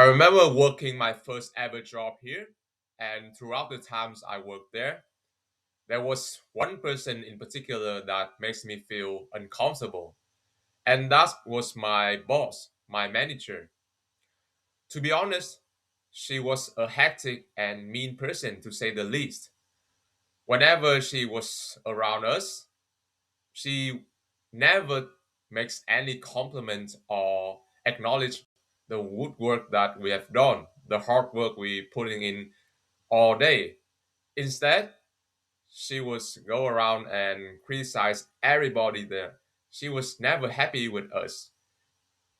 I remember working my first ever job here, and throughout the times I worked there was one person in particular that makes me feel uncomfortable, and that was my boss, my manager. To be honest, she was a hectic and mean person to say the least. Whenever she was around us, she never makes any compliment or acknowledge the woodwork that we have done, the hard work we putting in all day. Instead, she was go around and criticize everybody there. She was never happy with us.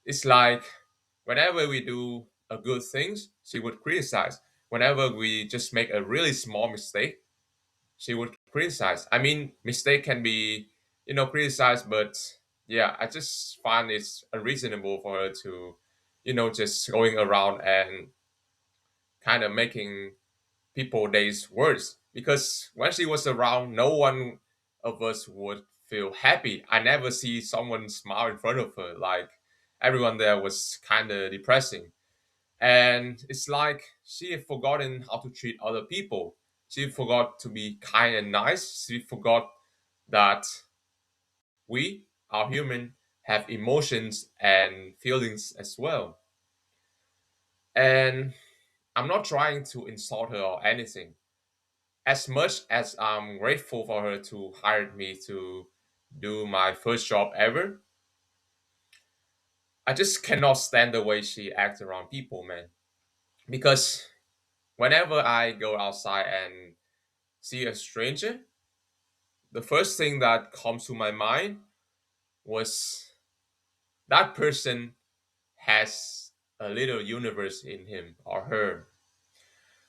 It's like whenever we do a good things, she would criticize. Whenever we just make a really small mistake, she would criticize. I mean, mistake can be, criticized, but yeah, I just find it's unreasonable for her to, just going around and kind of making people days worse. Because when she was around, no one of us would feel happy. I never see someone smile in front of her. Like everyone there was kind of depressing. And it's like she had forgotten how to treat other people. She forgot to be kind and nice. She forgot that we are human, have emotions and feelings as well. And I'm not trying to insult her or anything. As much as I'm grateful for her to hire me to do my first job ever, I just cannot stand the way she acts around people, man. Because whenever I go outside and see a stranger, the first thing that comes to my mind was that person has a little universe in him or her.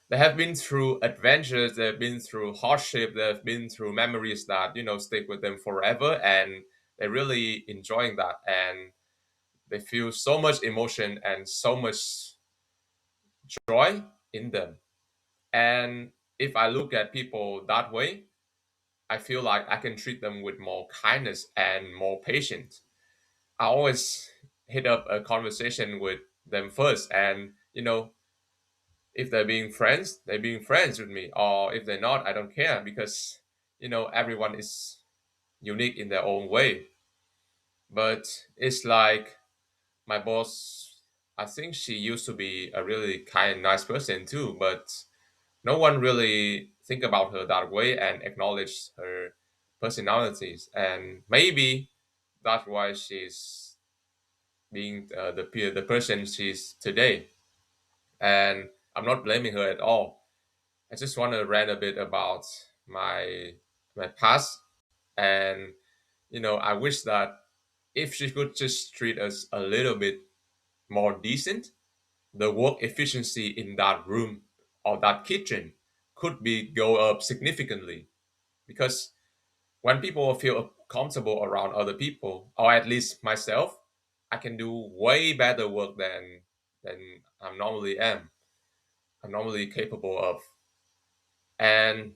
They have been through adventures, they've been through hardship, they've been through memories that, stick with them forever, and they're really enjoying that. And they feel so much emotion and so much joy in them. And if I look at people that way, I feel like I can treat them with more kindness and more patience. I always hit up a conversation with them first, and if they're being friends, they're being friends with me, or if they're not, I don't care because everyone is unique in their own way. But it's like my boss. I think she used to be a really kind, nice person too, but no one really think about her that way and acknowledge her personalities, and maybe that's why she's being the person she's today. And I'm not blaming her at all. I just want to rant a bit about my my past, and I wish that if she could just treat us a little bit more decent, the work efficiency in that room or that kitchen could be go up significantly. Because when people feel comfortable around other people, or at least myself, I can do way better work than I'm normally capable of. And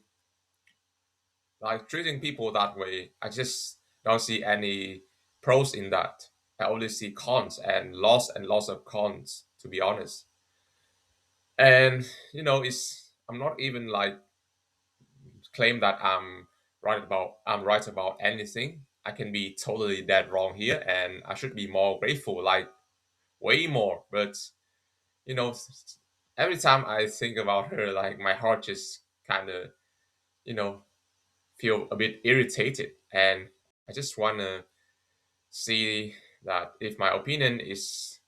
like treating people that way, I just don't see any pros in that. I only see cons and lots of cons, to be honest. And it's I'm not even like claim that I'm right about anything. I can be totally dead wrong here, and I should be more grateful, like way more. But you know, every time I think about her, like my heart just kind of you know feel a bit irritated, and I just wanna see that if my opinion is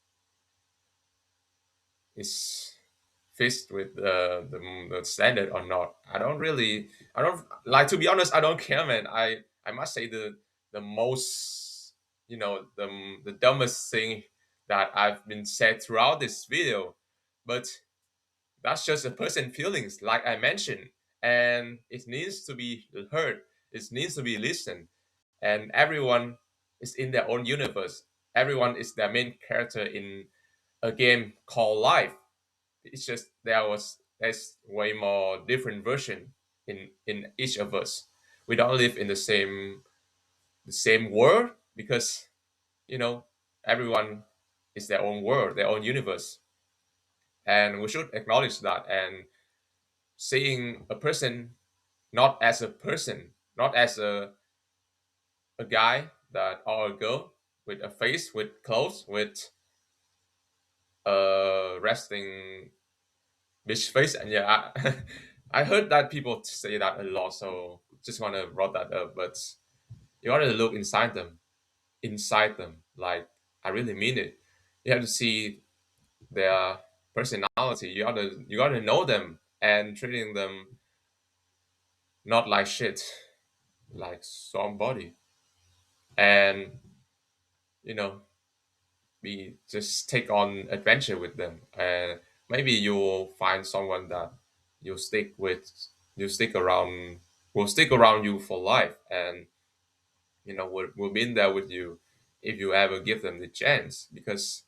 fixed with the standard or not. I don't like to be honest. I don't care, man. I must say the most the dumbest thing that I've been said throughout this video, but that's just a person feelings, like I mentioned, and it needs to be heard. It needs to be listened, and everyone is in their own universe. Everyone is their main character in a game called life. It's just there's way more different version in each of us. We don't live in the same world because you know everyone is their own world, their own universe. and we should acknowledge that, and seeing a person not as a person, not as a guy that or a girl with a face, with clothes, with a resting bitch face. And yeah, I heard that people say that a lot, so just want to brought that up. But you gotta look inside them. Like, I really mean it. You have to see their personality. You gotta know them and treating them not like shit, like somebody. And you know, be just take on adventure with them. And maybe you will find someone that you stick with, you stick around, will stick around you for life, and will be in there with you if you ever give them the chance. Because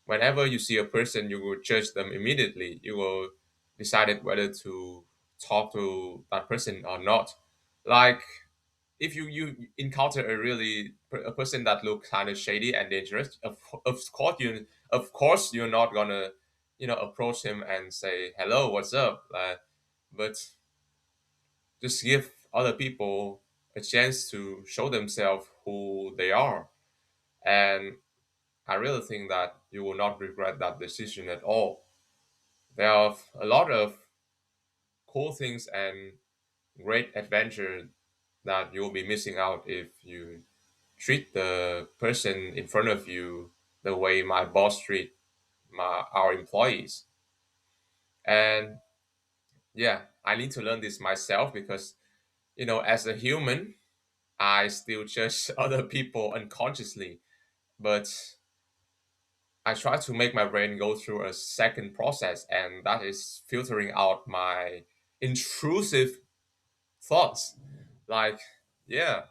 whenever you see a person, you will judge them immediately. You will decide whether to talk to that person or not. Like, if you encounter a person that looks kind of shady and dangerous, of course you're not gonna approach him and say hello, what's up, but just give other people a chance to show themselves who they are. And I really think that you will not regret that decision at all. There are a lot of cool things and great adventure that you'll be missing out if you treat the person in front of you the way my boss treat our employees. And yeah, I need to learn this myself because as a human, I still judge other people unconsciously. But I try to make my brain go through a second process, and that is filtering out my intrusive thoughts. Like, yeah,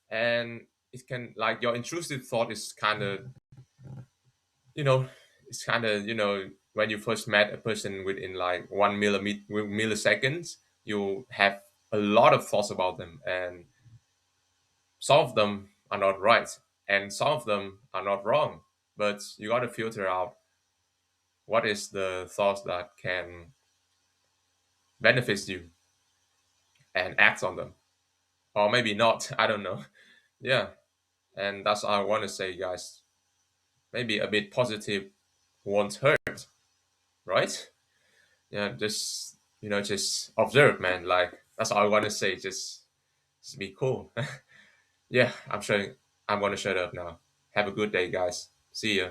and it can, like, your intrusive thought is kind of, you know, it's kind of, when you first met a person within like 1 milliseconds, you have a lot of thoughts about them, and some of them are not right, and some of them are not wrong. But you got to filter out what is the thoughts that can benefit you and act on them, or maybe not. I don't know. Yeah, and that's all I want to say, guys. Maybe a bit positive won't hurt, right? Yeah, just observe, man. Like, that's all I want to say. Just be cool. Yeah, I'm gonna shut up now. Have a good day, guys. See ya.